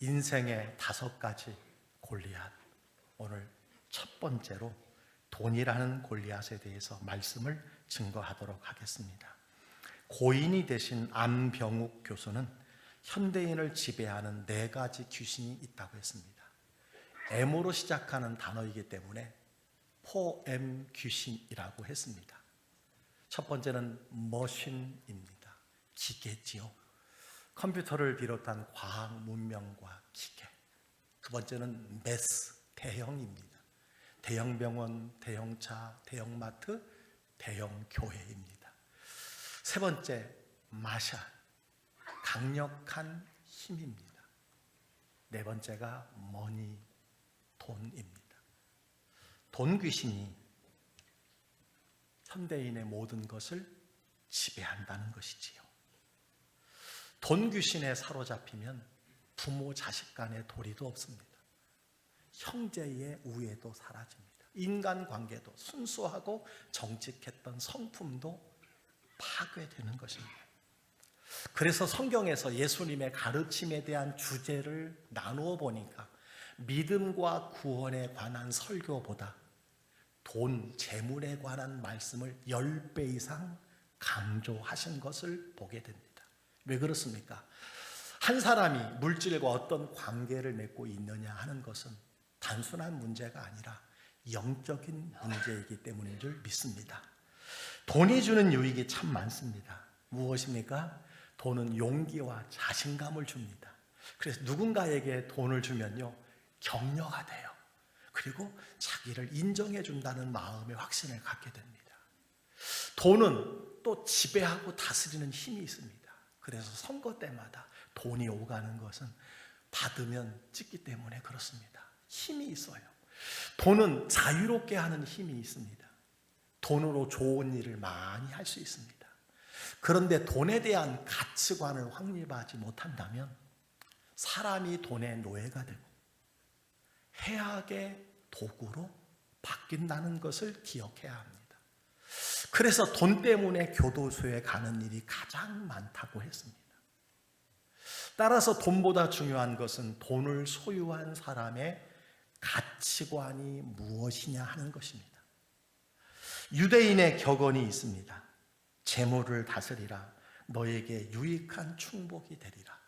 인생의 5가지 골리앗, 오늘 첫 번째로 돈이라는 골리앗에 대해서 말씀을 증거하도록 하겠습니다. 고인이 되신 안병욱 교수는 현대인을 지배하는 4가지 귀신이 있다고 했습니다. M으로 시작하는 단어이기 때문에 4M 귀신이라고 했습니다. 첫 번째는 머신입니다. 기계지요. 컴퓨터를 비롯한 과학 문명과 기계. 두 번째는 매스, 대형입니다. 대형 병원, 대형차, 대형마트, 대형 교회입니다. 세 번째, 마샬, 강력한 힘입니다. 네 번째가 머니, 돈입니다. 돈 귀신이 현대인의 모든 것을 지배한다는 것이지요. 돈 귀신에 사로잡히면 부모 자식 간의 도리도 없습니다. 형제의 우애도 사라집니다. 인간관계도, 순수하고 정직했던 성품도 파괴되는 것입니다. 그래서 성경에서 예수님의 가르침에 대한 주제를 나누어 보니까 믿음과 구원에 관한 설교보다 돈, 재물에 관한 말씀을 10배 이상 강조하신 것을 보게 됩니다. 왜 그렇습니까? 한 사람이 물질과 어떤 관계를 맺고 있느냐 하는 것은 단순한 문제가 아니라 영적인 문제이기 때문인 줄 믿습니다. 돈이 주는 유익이 참 많습니다. 무엇입니까? 돈은 용기와 자신감을 줍니다. 그래서 누군가에게 돈을 주면요, 격려가 돼요. 그리고 자기를 인정해 준다는 마음의 확신을 갖게 됩니다. 돈은 또 지배하고 다스리는 힘이 있습니다. 그래서 선거 때마다 돈이 오가는 것은 받으면 찍기 때문에 그렇습니다. 힘이 있어요. 돈은 자유롭게 하는 힘이 있습니다. 돈으로 좋은 일을 많이 할 수 있습니다. 그런데 돈에 대한 가치관을 확립하지 못한다면 사람이 돈의 노예가 되고 해악의 도구로 바뀐다는 것을 기억해야 합니다. 그래서 돈 때문에 교도소에 가는 일이 가장 많다고 했습니다. 따라서 돈보다 중요한 것은 돈을 소유한 사람의 가치관이 무엇이냐 하는 것입니다. 유대인의 격언이 있습니다. 재물을 다스리라. 너에게 유익한 충복이 되리라.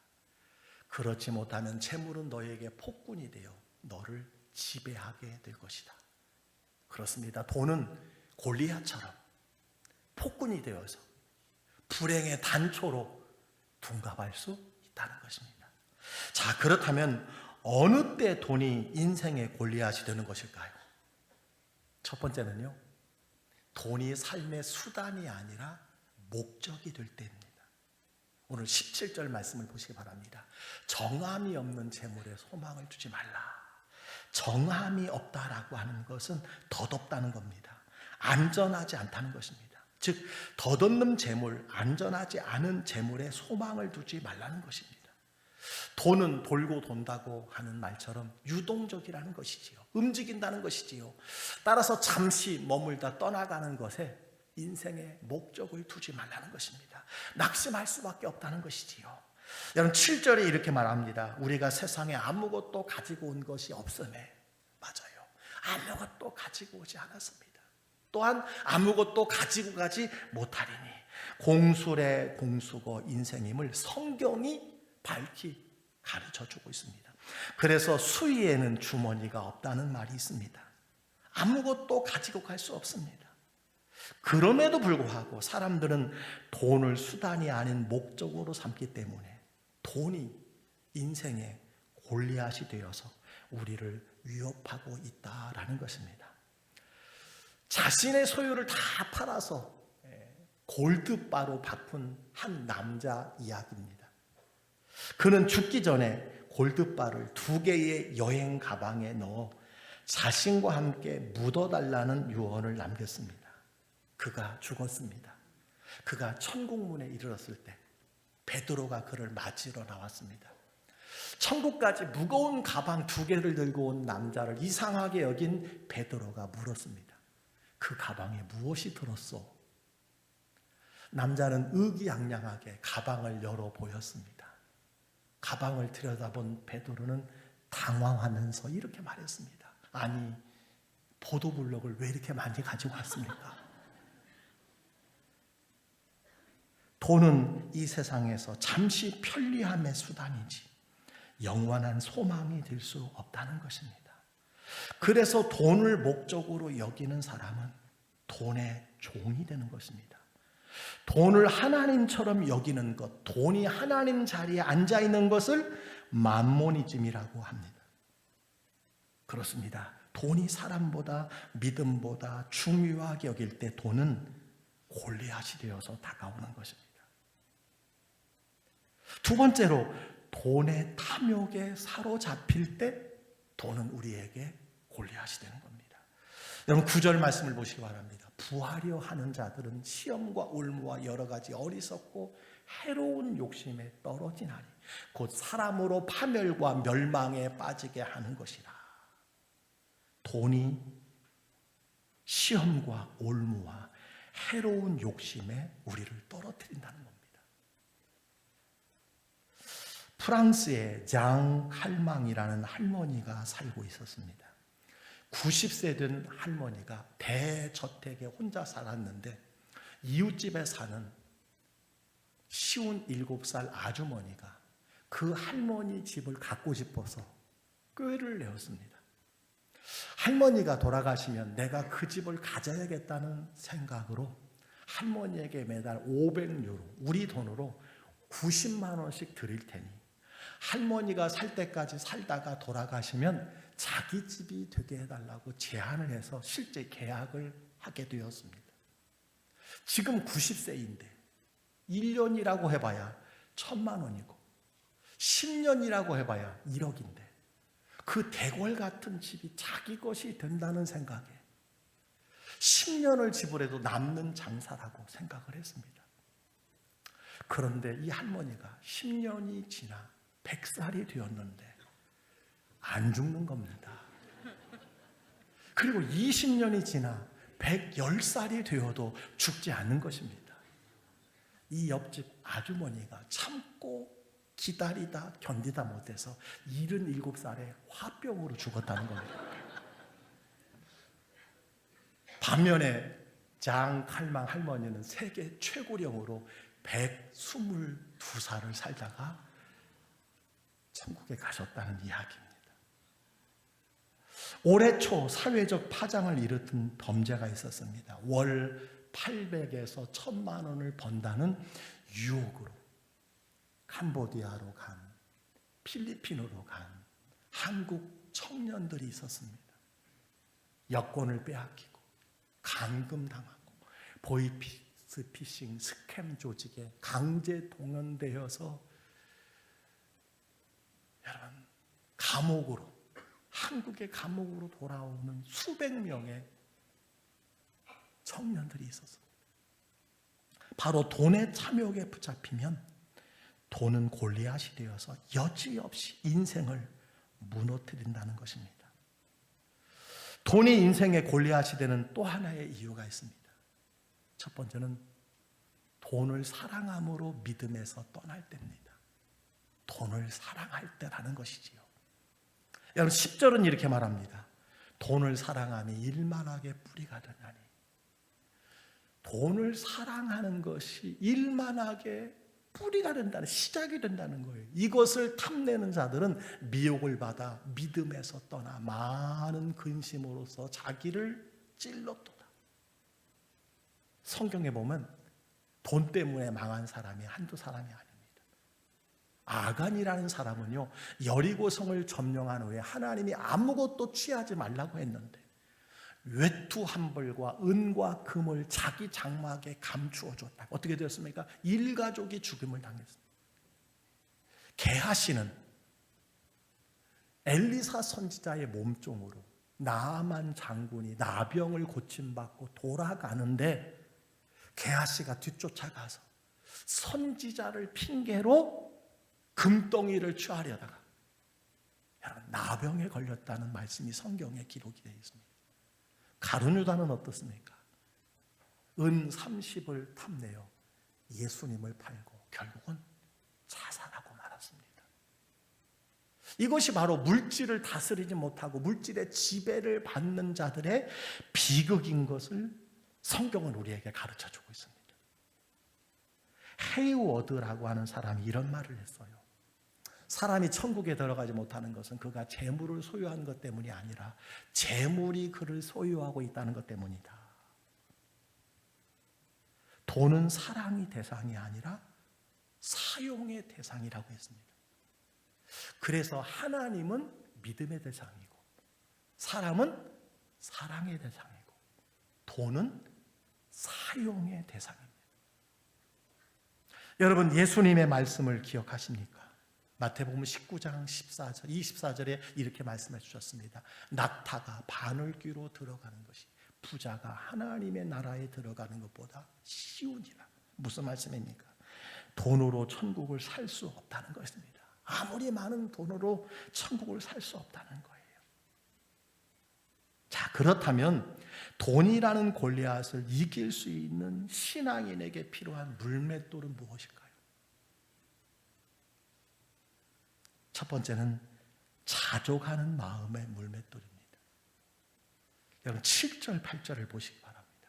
그렇지 못하면 재물은 너에게 폭군이 되어 너를 지배하게 될 것이다. 그렇습니다. 돈은 골리앗처럼 폭군이 되어서 불행의 단초로 둔갑할 수 있다는 것입니다. 자, 그렇다면 어느 때 돈이 인생의 골리앗이 되는 것일까요? 첫 번째는요, 돈이 삶의 수단이 아니라 목적이 될 때입니다. 오늘 17절 말씀을 보시기 바랍니다. 정함이 없는 재물에 소망을 두지 말라. 정함이 없다라고 하는 것은 덧없다는 겁니다. 안전하지 않다는 것입니다. 즉, 덧없는 재물, 안전하지 않은 재물에 소망을 두지 말라는 것입니다. 돈은 돌고 돈다고 하는 말처럼 유동적이라는 것이지요. 움직인다는 것이지요. 따라서 잠시 머물다 떠나가는 것에 인생의 목적을 두지 말라는 것입니다. 낙심할 수밖에 없다는 것이지요. 여러분, 7절에 이렇게 말합니다. 우리가 세상에 아무것도 가지고 온 것이 없음에, 맞아요, 아무것도 가지고 오지 않았습니다. 또한 아무것도 가지고 가지 못하리니 공술의 공수고 인생임을 성경이 밝히 가르쳐주고 있습니다. 그래서 수위에는 주머니가 없다는 말이 있습니다. 아무것도 가지고 갈 수 없습니다. 그럼에도 불구하고 사람들은 돈을 수단이 아닌 목적으로 삼기 때문에 돈이 인생의 골리앗이 되어서 우리를 위협하고 있다라는 것입니다. 자신의 소유를 다 팔아서 골드바로 바꾼 한 남자 이야기입니다. 그는 죽기 전에 골드바를 2개의 여행 가방에 넣어 자신과 함께 묻어달라는 유언을 남겼습니다. 그가 죽었습니다. 그가 천국문에 이르렀을 때 베드로가 그를 맞으러 나왔습니다. 천국까지 무거운 가방 2개를 들고 온 남자를 이상하게 여긴 베드로가 물었습니다. 그 가방에 무엇이 들었소? 남자는 의기양양하게 가방을 열어 보였습니다. 가방을 들여다본 베드로는 당황하면서 이렇게 말했습니다. 아니, 보도블록을 왜 이렇게 많이 가지고 왔습니까? 돈은 이 세상에서 잠시 편리함의 수단이지 영원한 소망이 될 수 없다는 것입니다. 그래서 돈을 목적으로 여기는 사람은 돈의 종이 되는 것입니다. 돈을 하나님처럼 여기는 것, 돈이 하나님 자리에 앉아 있는 것을 맘모니즘이라고 합니다. 그렇습니다. 돈이 사람보다 믿음보다 중요하게 여길 때 돈은 골리앗이 되어서 다가오는 것입니다. 두 번째로, 돈의 탐욕에 사로잡힐 때 돈은 우리에게 골리앗이 되는 겁니다. 여러분 9절 말씀을 보시기 바랍니다. 부하려 하는 자들은 시험과 올무와 여러 가지 어리석고 해로운 욕심에 떨어지나니 곧 사람으로 파멸과 멸망에 빠지게 하는 것이라. 돈이 시험과 올무와 해로운 욕심에 우리를 떨어뜨린다는 겁니다. 프랑스에 장 칼망이라는 할머니가 살고 있었습니다. 90세 된 할머니가 대저택에 혼자 살았는데 이웃집에 사는 쉬운 7살 아주머니가 그 할머니 집을 갖고 싶어서 꾀를 내었습니다. 할머니가 돌아가시면 내가 그 집을 가져야겠다는 생각으로 할머니에게 매달 500유로, 우리 돈으로 90만 원씩 드릴 테니 할머니가 살 때까지 살다가 돌아가시면 자기 집이 되게 해달라고 제안을 해서 실제 계약을 하게 되었습니다. 지금 90세인데 1년이라고 해봐야 1,000만 원이고 10년이라고 해봐야 1억인데 그 대궐 같은 집이 자기 것이 된다는 생각에 10년을 지불해도 남는 장사라고 생각을 했습니다. 그런데 이 할머니가 10년이 지나 100살이 되었는데 안 죽는 겁니다. 그리고 20년이 지나 110살이 되어도 죽지 않는 것입니다. 이 옆집 아주머니가 참고 기다리다 견디다 못해서 77살에 화병으로 죽었다는 겁니다. 반면에 장 칼망 할머니는 세계 최고령으로 122살을 살다가 천국에 가셨다는 이야기입니다. 올해 초 사회적 파장을 일으킨 범죄가 있었습니다. 월 800에서 1,000만 원을 번다는 유혹으로 캄보디아로 간, 필리핀으로 간 한국 청년들이 있었습니다. 여권을 빼앗기고 감금당하고 보이스피싱 스캠 조직에 강제 동원되어서 여러분 감옥으로, 한국의 감옥으로 돌아오는 수백 명의 청년들이 있었습니다. 바로 돈의 탐욕에 붙잡히면 돈은 골리앗이 되어서 여지없이 인생을 무너뜨린다는 것입니다. 돈이 인생의 골리앗이 되는 또 하나의 이유가 있습니다. 첫 번째는 돈을 사랑함으로 믿음에서 떠날 때입니다. 돈을 사랑할 때라는 것이지요. 여러분 10절은 이렇게 말합니다. 돈을 사랑함이 일만하게 뿌리가 되나니. 돈을 사랑하는 것이 일만하게 뿌리가 된다는, 시작이 된다는 거예요. 이것을 탐내는 자들은 미혹을 받아 믿음에서 떠나 많은 근심으로써 자기를 찔렀도다. 성경에 보면 돈 때문에 망한 사람이 한두 사람이 아닙니다. 아간이라는 사람은요, 여리고성을 점령한 후에 하나님이 아무것도 취하지 말라고 했는데 외투 한 벌과 은과 금을 자기 장막에 감추어 줬다. 어떻게 되었습니까? 일가족이 죽음을 당했습니다. 게하시는 엘리사 선지자의 몸종으로 나아만 장군이 나병을 고침받고 돌아가는데 게하시가 뒤쫓아가서 선지자를 핑계로 금덩이를 취하려다가 여러분 나병에 걸렸다는 말씀이 성경에 기록이 되어 있습니다. 가룟유다는 어떻습니까? 은 30을 탐내어 예수님을 팔고 결국은 자살하고 말았습니다. 이것이 바로 물질을 다스리지 못하고 물질의 지배를 받는 자들의 비극인 것을 성경은 우리에게 가르쳐 주고 있습니다. 헤이워드라고 하는 사람이 이런 말을 했어요. 사람이 천국에 들어가지 못하는 것은 그가 재물을 소유한 것 때문이 아니라 재물이 그를 소유하고 있다는 것 때문이다. 돈은 사랑의 대상이 아니라 사용의 대상이라고 했습니다. 그래서 하나님은 믿음의 대상이고 사람은 사랑의 대상이고 돈은 사용의 대상입니다. 여러분, 예수님의 말씀을 기억하십니까? 마태복음 19장 14절, 24절에 이렇게 말씀해 주셨습니다. 낙타가 바늘귀로 들어가는 것이 부자가 하나님의 나라에 들어가는 것보다 쉬우니라. 무슨 말씀입니까? 돈으로 천국을 살 수 없다는 것입니다. 아무리 많은 돈으로 천국을 살 수 없다는 거예요. 자, 그렇다면 돈이라는 골리앗을 이길 수 있는 신앙인에게 필요한 물맷돌은 무엇일까요? 첫 번째는 자족하는 마음의 물맷돌입니다. 여러분 7절 8절을 보시기 바랍니다.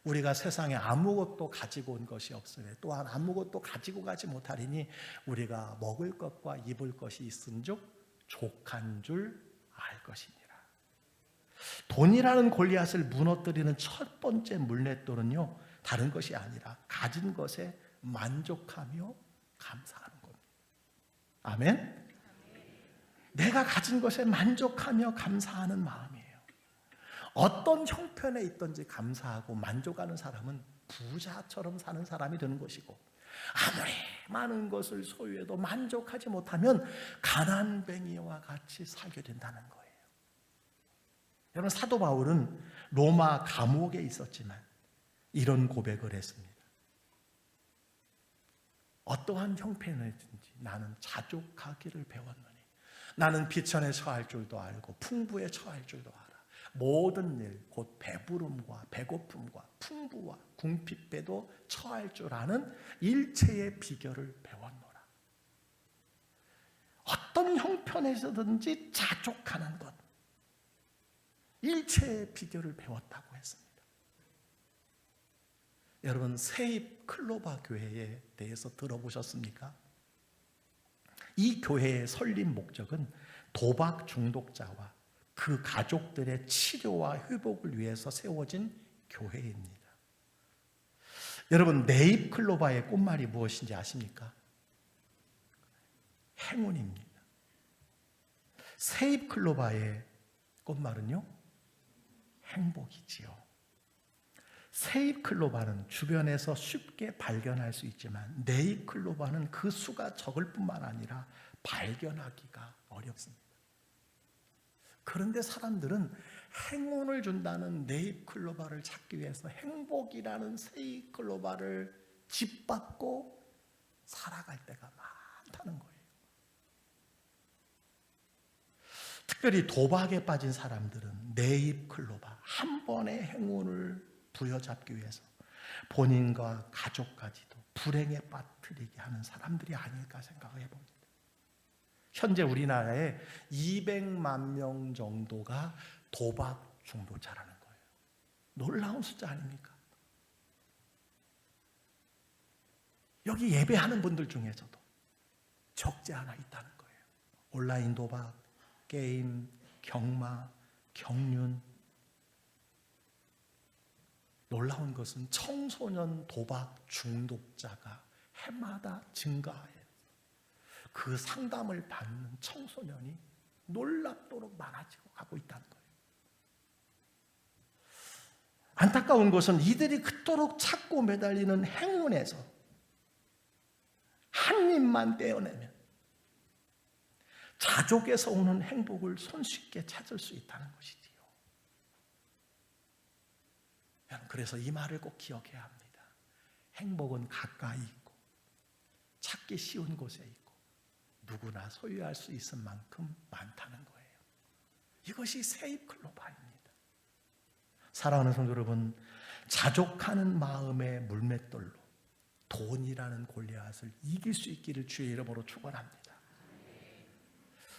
우리가 세상에 아무것도 가지고 온 것이 없으니 또한 아무것도 가지고 가지 못하리니 우리가 먹을 것과 입을 것이 있은즉 족한 줄 알 것이니라. 돈이라는 골리앗을 무너뜨리는 첫 번째 물맷돌은요, 다른 것이 아니라 가진 것에 만족하며 감사하는 겁니다. 아멘? 내가 가진 것에 만족하며 감사하는 마음이에요. 어떤 형편에 있든지 감사하고 만족하는 사람은 부자처럼 사는 사람이 되는 것이고, 아무리 많은 것을 소유해도 만족하지 못하면 가난뱅이와 같이 살게 된다는 거예요. 여러분, 사도 바울은 로마 감옥에 있었지만 이런 고백을 했습니다. 어떠한 형편이든지 나는 자족하기를 배웠노니 나는 비천에 처할 줄도 알고 풍부에 처할 줄도 알아. 모든 일 곧 배부름과 배고픔과 풍부와 궁핍에도 처할 줄 아는 일체의 비결을 배웠노라. 어떤 형편에서든지 자족하는 것, 일체의 비결을 배웠다고 했습니다. 여러분, 세입 클로바 교회에 대해서 들어보셨습니까? 이 교회의 설립 목적은 도박 중독자와 그 가족들의 치료와 회복을 위해서 세워진 교회입니다. 여러분, 네잎 클로바의 꽃말이 무엇인지 아십니까? 행운입니다. 세잎 클로바의 꽃말은요, 행복이지요. 세잎 클로바는 주변에서 쉽게 발견할 수 있지만 네잎 클로바는 그 수가 적을 뿐만 아니라 발견하기가 어렵습니다. 그런데 사람들은 행운을 준다는 네잎 클로바를 찾기 위해서 행복이라는 세잎 클로바를 짓밟고 살아갈 때가 많다는 거예요. 특별히 도박에 빠진 사람들은 네잎 클로바, 한 번의 행운을 부여잡기 위해서 본인과 가족까지도 불행에 빠뜨리게 하는 사람들이 아닐까 생각해 봅니다. 현재 우리나라에 200만 명 정도가 도박 중독자라는 거예요. 놀라운 숫자 아닙니까? 여기 예배하는 분들 중에서도 적지 않아 있다는 거예요. 온라인 도박, 게임, 경마, 경륜. 놀라운 것은 청소년 도박 중독자가 해마다 증가해요. 그 상담을 받는 청소년이 놀랍도록 많아지고 가고 있다는 거예요. 안타까운 것은 이들이 그토록 찾고 매달리는 행운에서 한 입만 떼어내면 자족에서 오는 행복을 손쉽게 찾을 수 있다는 것이지요. 그래서 이 말을 꼭 기억해야 합니다. 행복은 가까이 있고 찾기 쉬운 곳에 있고 누구나 소유할 수 있을 만큼 많다는 거예요. 이것이 세입 클로바입니다. 사랑하는 성도 여러분, 자족하는 마음의 물맷돌로 돈이라는 골리앗을 이길 수 있기를 주의 이름으로 축원합니다.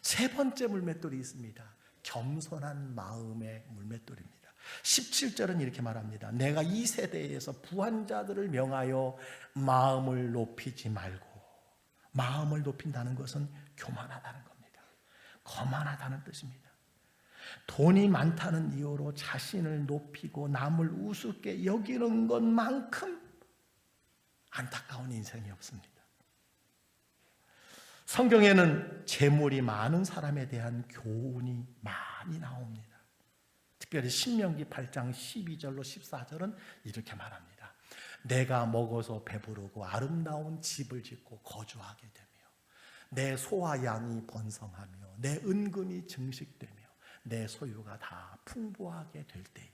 세 번째 물맷돌이 있습니다. 겸손한 마음의 물맷돌입니다. 17절은 이렇게 말합니다. 내가 이 세대에서 부한 자들을 명하여 마음을 높이지 말고. 마음을 높인다는 것은 교만하다는 겁니다. 거만하다는 뜻입니다. 돈이 많다는 이유로 자신을 높이고 남을 우습게 여기는 것만큼 안타까운 인생이 없습니다. 성경에는 재물이 많은 사람에 대한 교훈이 많이 나옵니다. 특별히 신명기 8장 12절로 14절은 이렇게 말합니다. 내가 먹어서 배부르고 아름다운 집을 짓고 거주하게 되며 내 소와 양이 번성하며 내 은금이 증식되며 내 소유가 다 풍부하게 될 때에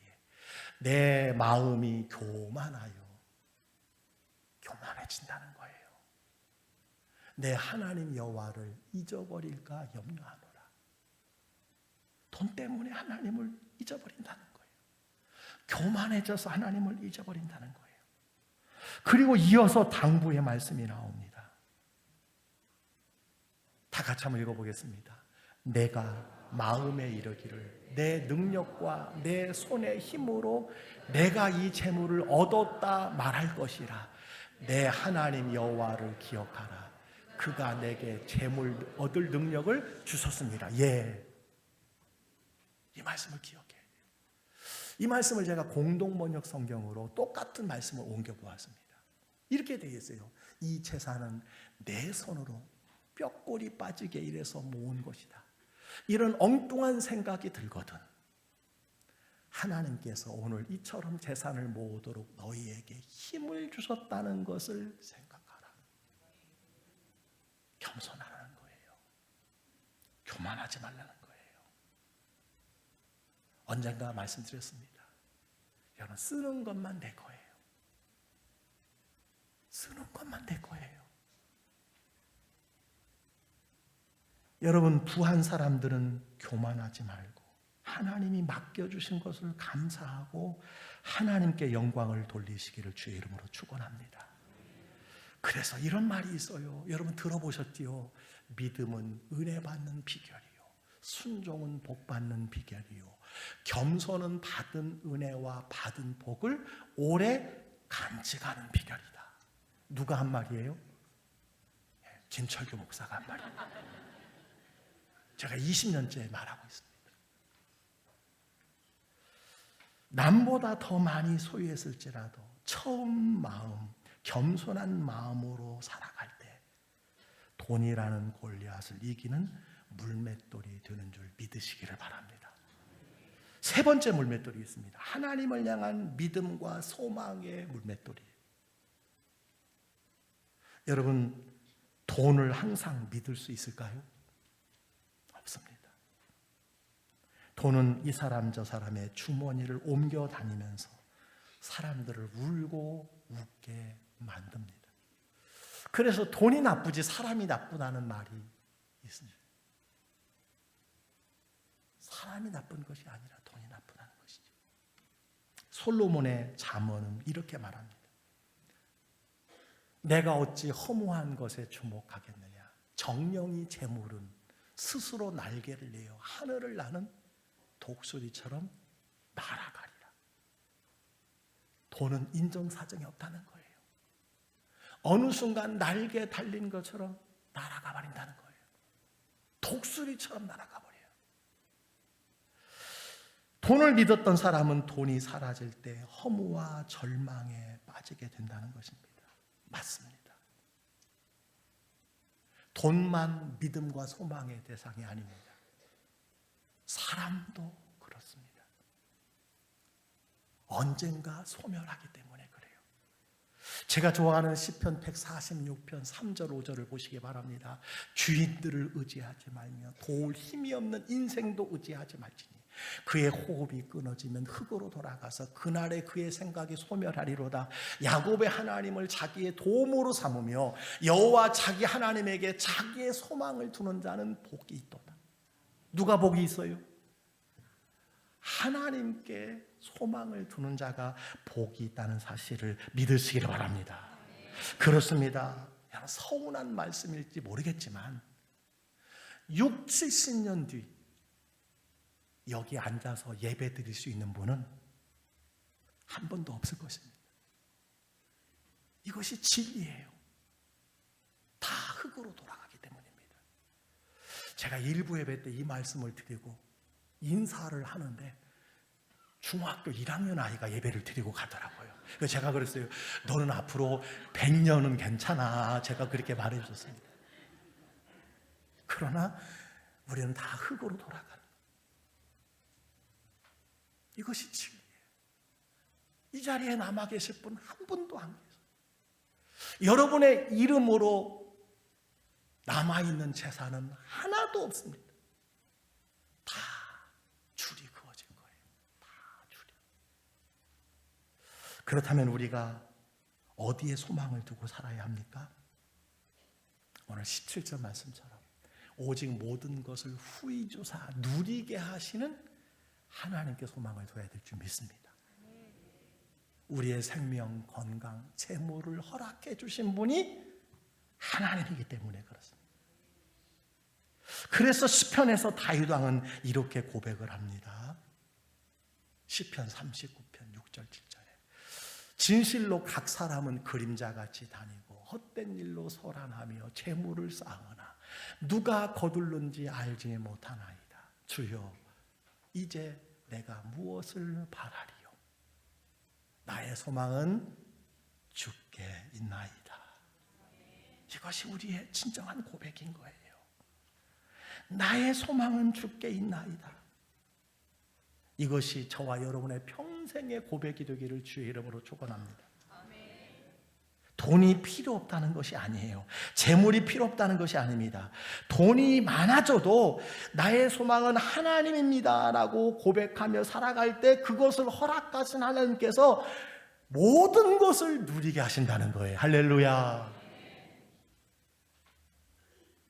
내 마음이 교만해진다는 거예요. 내 하나님 여호와를 잊어버릴까 염려하노라. 돈 때문에 하나님을 잊어버린다는 거예요. 교만해져서 하나님을 잊어버린다는 거예요. 그리고 이어서 당부의 말씀이 나옵니다. 다 같이 한번 읽어보겠습니다. 내가 마음에 이르기를 내 능력과 내 손의 힘으로 내가 이 재물을 얻었다 말할 것이라. 내 하나님 여호와를 기억하라. 그가 내게 재물 얻을 능력을 주셨습니다. 예, 이 말씀을 기억해야 돼요. 이 말씀을 제가 공동번역 성경으로 똑같은 말씀을 옮겨보았습니다. 이렇게 되어 있어요. 이 재산은 내 손으로 뼈골이 빠지게 일해서 모은 것이다. 이런 엉뚱한 생각이 들거든 하나님께서 오늘 이처럼 재산을 모으도록 너희에게 힘을 주셨다는 것을 생각하라. 겸손하라는 거예요. 교만하지 말라는 거예요. 언젠가 말씀드렸습니다. 여러분, 쓰는 것만 내 거예요. 쓰는 것만 내 거예요. 여러분, 부한 사람들은 교만하지 말고 하나님이 맡겨주신 것을 감사하고 하나님께 영광을 돌리시기를 주의 이름으로 축원합니다. 그래서 이런 말이 있어요. 여러분 들어보셨지요? 믿음은 은혜 받는 비결이요, 순종은 복 받는 비결이요, 겸손은 받은 은혜와 받은 복을 오래 간직하는 비결이다. 누가 한 말이에요? 김철규 목사가 한 말입니다. 제가 20년째 말하고 있습니다. 남보다 더 많이 소유했을지라도 처음 마음, 겸손한 마음으로 살아갈 때 돈이라는 골리앗을 이기는 물맷돌이 되는 줄 믿으시기를 바랍니다. 세 번째 물맷돌이 있습니다. 하나님을 향한 믿음과 소망의 물맷돌이. 여러분, 돈을 항상 믿을 수 있을까요? 없습니다. 돈은 이 사람 저 사람의 주머니를 옮겨 다니면서 사람들을 울고 웃게 만듭니다. 그래서 돈이 나쁘지 사람이 나쁘다는 말이 있습니다. 사람이 나쁜 것이 아니라 돈이 나쁘다는 것이죠. 솔로몬의 잠언은 이렇게 말합니다. 내가 어찌 허무한 것에 주목하겠느냐. 정령이 재물은 스스로 날개를 내어 하늘을 나는 독수리처럼 날아가리라. 돈은 인정사정이 없다는 거예요. 어느 순간 날개 달린 것처럼 날아가 버린다는 거예요. 독수리처럼 날아가 버려요. 돈을 믿었던 사람은 돈이 사라질 때 허무와 절망에 빠지게 된다는 것입니다. 맞습니다. 돈만 믿음과 소망의 대상이 아닙니다. 사람도 그렇습니다. 언젠가 소멸하기 때문에 그래요. 제가 좋아하는 시편 146편 3절 5절을 보시기 바랍니다. 주인들을 의지하지 말며 도울 힘이 없는 인생도 의지하지 말지니 그의 호흡이 끊어지면 흙으로 돌아가서 그날에 그의 생각이 소멸하리로다. 야곱의 하나님을 자기의 도움으로 삼으며 여호와 자기 하나님에게 자기의 소망을 두는 자는 복이 있도다. 누가 복이 있어요? 하나님께 소망을 두는 자가 복이 있다는 사실을 믿으시기를 바랍니다. 그렇습니다. 서운한 말씀일지 모르겠지만 6, 70년 뒤 여기 앉아서 예배 드릴 수 있는 분은 한 번도 없을 것입니다. 이것이 진리예요. 다 흙으로 돌아가기 때문입니다. 제가 일부 예배 때 이 말씀을 드리고 인사를 하는데 중학교 1학년 아이가 예배를 드리고 가더라고요. 그래서 제가 그랬어요. 너는 앞으로 100년은 괜찮아. 제가 그렇게 말해줬습니다. 그러나 우리는 다 흙으로 돌아가는 이것이 진리예요. 이 자리에 남아 계실 분 한 분도 안 계세요. 여러분의 이름으로 남아있는 재산은 하나도 없습니다. 다 줄이 그어진 거예요. 다 줄이. 그렇다면 우리가 어디에 소망을 두고 살아야 합니까? 오늘 17절 말씀처럼 오직 모든 것을 후히 주사 누리게 하시는 하나님께 소망을 둬야 될 줄 믿습니다. 우리의 생명, 건강, 재물을 허락해 주신 분이 하나님이기 때문에 그렇습니다. 그래서 시편에서 다윗 왕은 이렇게 고백을 합니다. 시편 39편 6절 7절에 진실로 각 사람은 그림자같이 다니고 헛된 일로 소란하며 재물을 쌓으나 누가 거둘는지 알지 못하나이다. 주여 이제 내가 무엇을 바라리요? 나의 소망은 주께 있나이다. 이것이 우리의 진정한 고백인 거예요. 나의 소망은 주께 있나이다. 이것이 저와 여러분의 평생의 고백이 되기를 주의 이름으로 축원합니다. 돈이 필요 없다는 것이 아니에요. 재물이 필요 없다는 것이 아닙니다. 돈이 많아져도 나의 소망은 하나님입니다 라고 고백하며 살아갈 때 그것을 허락하신 하나님께서 모든 것을 누리게 하신다는 거예요. 할렐루야.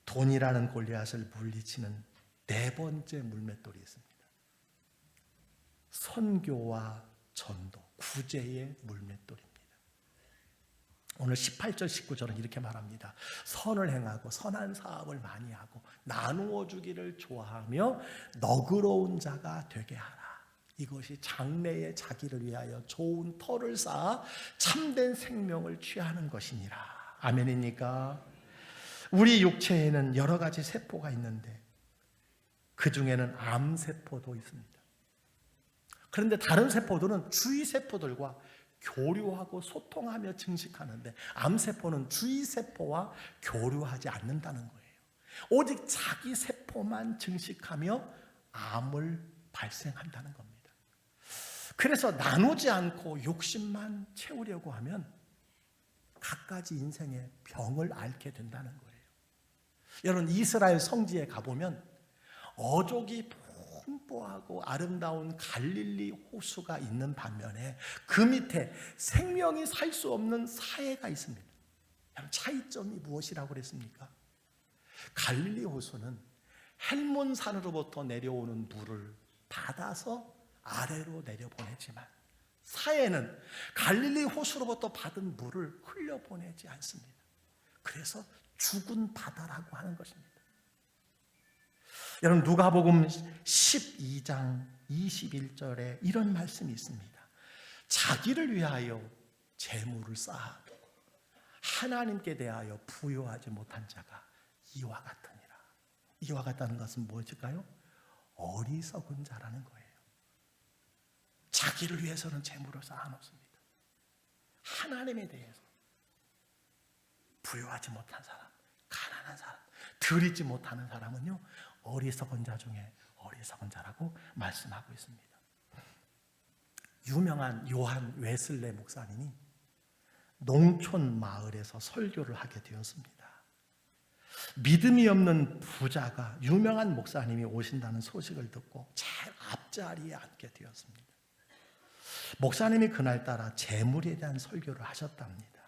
돈이라는 골리앗을 물리치는 네 번째 물맷돌이 있습니다. 선교와 전도, 구제의 물맷돌입니다. 오늘 18절 19절은 이렇게 말합니다. 선을 행하고 선한 사업을 많이 하고 나누어 주기를 좋아하며 너그러운 자가 되게 하라. 이것이 장래의 자기를 위하여 좋은 터를 쌓아 참된 생명을 취하는 것이니라. 아멘입니까? 우리 육체에는 여러 가지 세포가 있는데 그 중에는 암세포도 있습니다. 그런데 다른 세포들은 주위 세포들과 교류하고 소통하며 증식하는데 암세포는 주위 세포와 교류하지 않는다는 거예요. 오직 자기 세포만 증식하며 암을 발생한다는 겁니다. 그래서 나누지 않고 욕심만 채우려고 하면 갖가지 인생의 병을 앓게 된다는 거예요. 여러분 이스라엘 성지에 가보면 어족이 풍부하고 아름다운 갈릴리 호수가 있는 반면에 그 밑에 생명이 살 수 없는 사해가 있습니다. 차이점이 무엇이라고 그랬습니까? 갈릴리 호수는 헬몬산으로부터 내려오는 물을 받아서 아래로 내려보내지만 사해는 갈릴리 호수로부터 받은 물을 흘려보내지 않습니다. 그래서 죽은 바다라고 하는 것입니다. 여러분 누가복음 12장 21절에 이런 말씀이 있습니다. 자기를 위하여 재물을 쌓아두고 하나님께 대하여 부요하지 못한 자가 이와 같으니라. 이와 같다는 것은 무엇일까요? 어리석은 자라는 거예요. 자기를 위해서는 재물을 쌓아놓습니다. 하나님에 대해서 부요하지 못한 사람, 가난한 사람, 드리지 못하는 사람은요 어리석은 자 중에 어리석은 자라고 말씀하고 있습니다. 유명한 요한 웨슬레 목사님이 농촌 마을에서 설교를 하게 되었습니다. 믿음이 없는 부자가 유명한 목사님이 오신다는 소식을 듣고 제일 앞자리에 앉게 되었습니다. 목사님이 그날따라 재물에 대한 설교를 하셨답니다.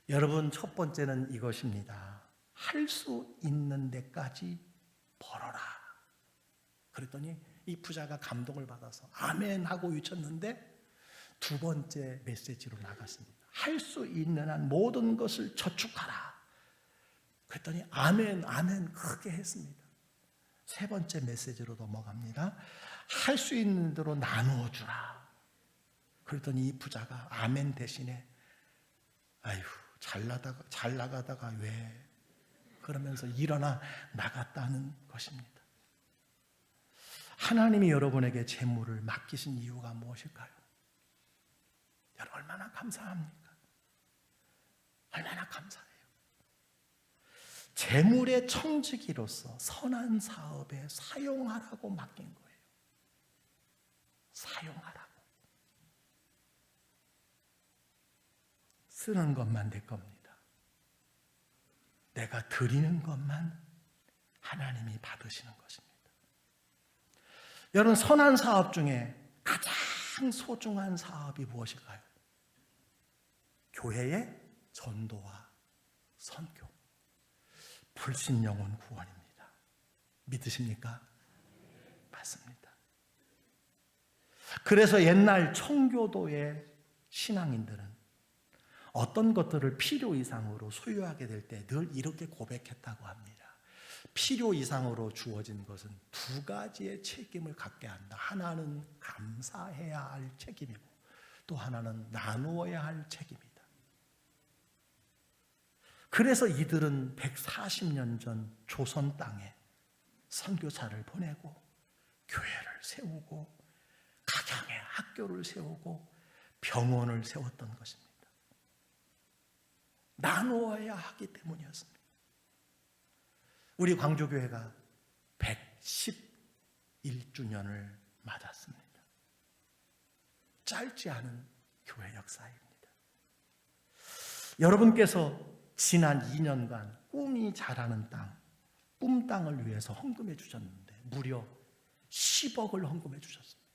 여러분 첫 번째는 이것입니다. 할 수 있는 데까지 벌어라. 그랬더니 이 부자가 감동을 받아서 아멘 하고 외쳤는데 두 번째 메시지로 나갔습니다. 할 수 있는 한 모든 것을 저축하라. 그랬더니 아멘, 아멘 크게 했습니다. 세 번째 메시지로 넘어갑니다. 할 수 있는 대로 나누어 주라. 그랬더니 이 부자가 아멘 대신에 아휴 잘 나가다가 왜 그러면서 일어나 나갔다는 것입니다. 하나님이 여러분에게 재물을 맡기신 이유가 무엇일까요? 여러분 얼마나 감사합니까? 얼마나 감사해요. 재물의 청지기로서 선한 사업에 사용하라고 맡긴 거예요. 사용하라고. 쓰는 것만 내 겁니다. 내가 드리는 것만 하나님이 받으시는 것입니다. 여러분 선한 사업 중에 가장 소중한 사업이 무엇일까요? 교회의 전도와 선교. 불신영혼 구원입니다. 믿으십니까? 맞습니다. 그래서 옛날 청교도의 신앙인들은 어떤 것들을 필요 이상으로 소유하게 될 때 늘 이렇게 고백했다고 합니다. 필요 이상으로 주어진 것은 두 가지의 책임을 갖게 한다. 하나는 감사해야 할 책임이고 또 하나는 나누어야 할 책임이다. 그래서 이들은 140년 전 조선 땅에 선교사를 보내고 교회를 세우고 가정의 학교를 세우고 병원을 세웠던 것입니다. 나누어야 하기 때문이었습니다. 우리 광주교회가 111주년을 맞았습니다. 짧지 않은 교회 역사입니다. 여러분께서 지난 2년간 꿈이 자라는 땅, 꿈땅을 위해서 헌금해 주셨는데 무려 10억을 헌금해 주셨습니다.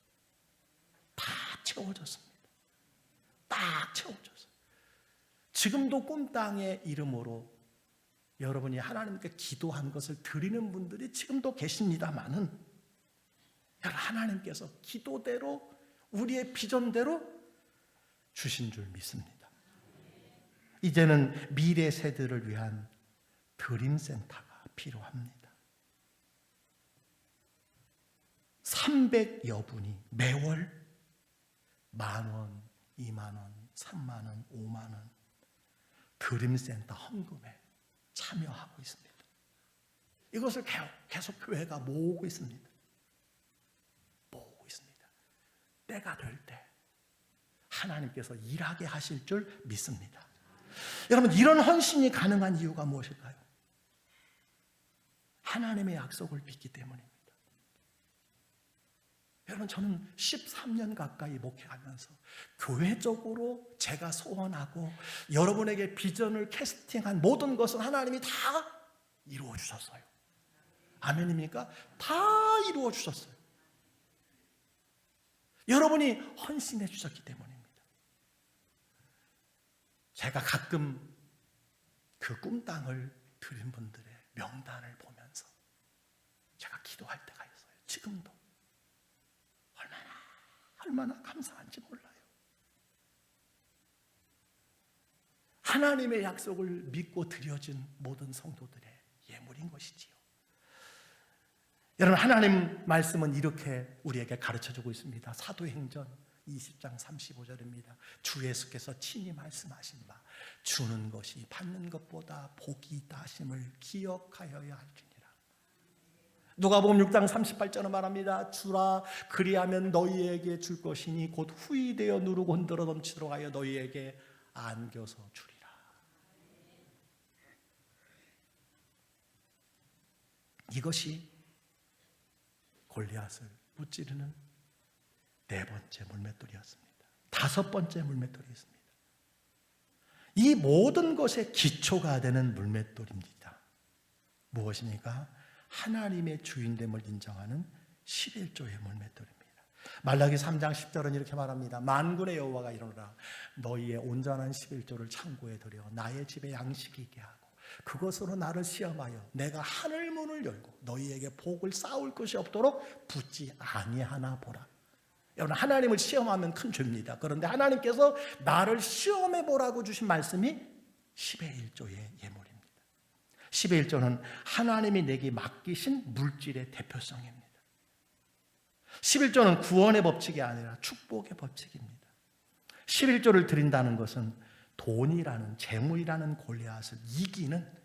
다 채워졌습니다. 딱 채워졌어요. 지금도 꿈땅의 이름으로 여러분이 하나님께 기도한 것을 드리는 분들이 지금도 계십니다마는 하나님께서 기도대로 우리의 비전대로 주신 줄 믿습니다. 이제는 미래 세대를 위한 드림센터가 필요합니다. 300여 분이 매월 10,000원, 20,000원, 30,000원, 50,000원 드림센터 헌금에 참여하고 있습니다. 이것을 계속 교회가 모으고 있습니다. 모으고 있습니다. 때가 될 때 하나님께서 일하게 하실 줄 믿습니다. 여러분 이런 헌신이 가능한 이유가 무엇일까요? 하나님의 약속을 믿기 때문입니다. 여러분 저는 13년 가까이 목회하면서 교회적으로 제가 소원하고 여러분에게 비전을 캐스팅한 모든 것은 하나님이 다 이루어 주셨어요. 아멘입니까? 다 이루어 주셨어요. 여러분이 헌신해 주셨기 때문입니다. 제가 가끔 그 꿈땅을 드린 분들의 명단을 보면서 제가 기도할 때가 있어요. 지금도 얼마나 감사한지 몰라요. 하나님의 약속을 믿고 드려진 모든 성도들의 예물인 것이지요. 여러분 하나님 말씀은 이렇게 우리에게 가르쳐주고 있습니다. 사도행전 20장 35절입니다. 주 예수께서 친히 말씀하신 바 주는 것이 받는 것보다 복이 있다 하심을 기억하여야 할지니라. 누가복음 6장 38절은 말합니다. 주라 그리하면 너희에게 줄 것이니 곧 후히 되어 누르고 흔들어 넘치도록 하여 너희에게 안겨서 주리라. 이것이 골리앗을 무찌르는 네 번째 물맷돌이었습니다. 다섯 번째 물맷돌이 있습니다. 이 모든 것의 기초가 되는 물맷돌입니다. 무엇입니까? 하나님의 주인됨을 인정하는 11조의 물맷돌입니다. 말라기 3장 10절은 이렇게 말합니다. 만군의 여호와가 이르노라 너희의 온전한 11조를 창고에 들여 나의 집에 양식이 있게 하고 그것으로 나를 시험하여 내가 하늘 문을 열고 너희에게 복을 쌓을 것이 없도록 붙지 아니하나 보라. 여러분 하나님을 시험하면 큰 죄입니다. 그런데 하나님께서 나를 시험해 보라고 주신 말씀이 10의 1조의 예물입니다. 11조는 하나님이 내게 맡기신 물질의 대표성입니다. 11조는 구원의 법칙이 아니라 축복의 법칙입니다. 11조를 드린다는 것은 돈이라는, 재물이라는 골리앗을 이기는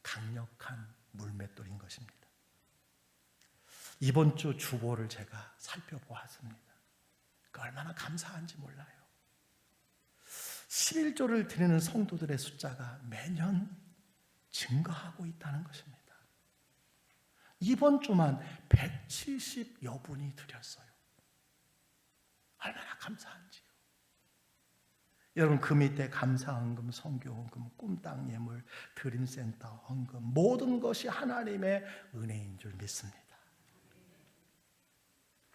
강력한 물맷돌인 것입니다. 이번 주 주보를 제가 살펴보았습니다. 얼마나 감사한지 몰라요. 11조를 드리는 성도들의 숫자가 매년 증가하고 있다는 것입니다. 이번 주만 170여 분이 드렸어요. 얼마나 감사한지요. 여러분, 그 밑에 감사헌금, 선교헌금, 꿈땅 예물, 드림센터 헌금, 모든 것이 하나님의 은혜인 줄 믿습니다.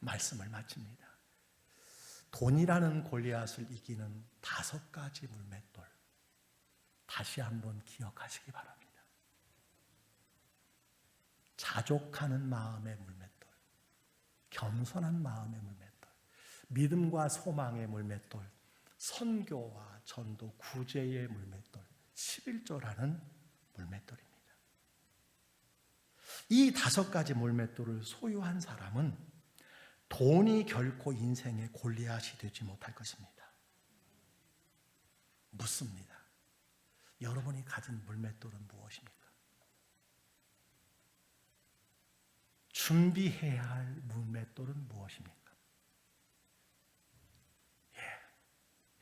말씀을 마칩니다. 돈이라는 골리앗을 이기는 5가지 물맷돌, 다시 한번 기억하시기 바랍니다. 자족하는 마음의 물맷돌, 겸손한 마음의 물맷돌, 믿음과 소망의 물맷돌, 선교와 전도, 구제의 물맷돌, 11조라는 물맷돌입니다. 이 5가지 물맷돌을 소유한 사람은 돈이 결코 인생의 골리앗이 되지 못할 것입니다. 묻습니다. 여러분이 가진 물맷돌은 무엇입니까? 준비해야 할 물맷돌은 무엇입니까?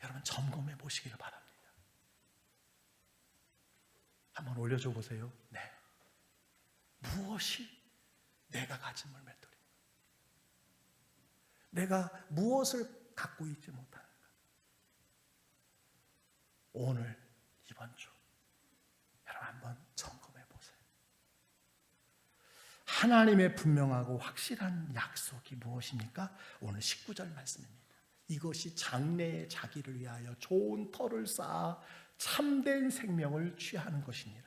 여러분, 점검해 보시기를 바랍니다. 한번 올려줘 보세요. 네. 무엇이 내가 가진 물맷돌입니까? 내가 무엇을 갖고 있지 못하는가? 오늘, 이번 주 여러분 한번 점검해 보세요. 하나님의 분명하고 확실한 약속이 무엇입니까? 오늘 19절 말씀입니다. 이것이 장래의 자기를 위하여 좋은 터를 쌓아 참된 생명을 취하는 것이니라.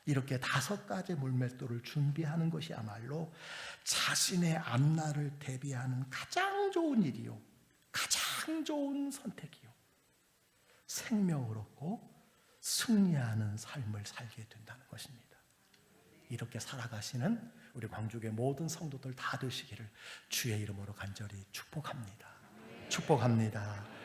이렇게 5가지 물맷돌을 준비하는 것이야말로 자신의 앞날을 대비하는 가장 좋은 일이요, 가장 좋은 선택이요, 생명을 얻고 승리하는 삶을 살게 된다는 것입니다. 이렇게 살아가시는 우리 광주교회 모든 성도들 다 되시기를 주의 이름으로 간절히 축복합니다. 축복합니다.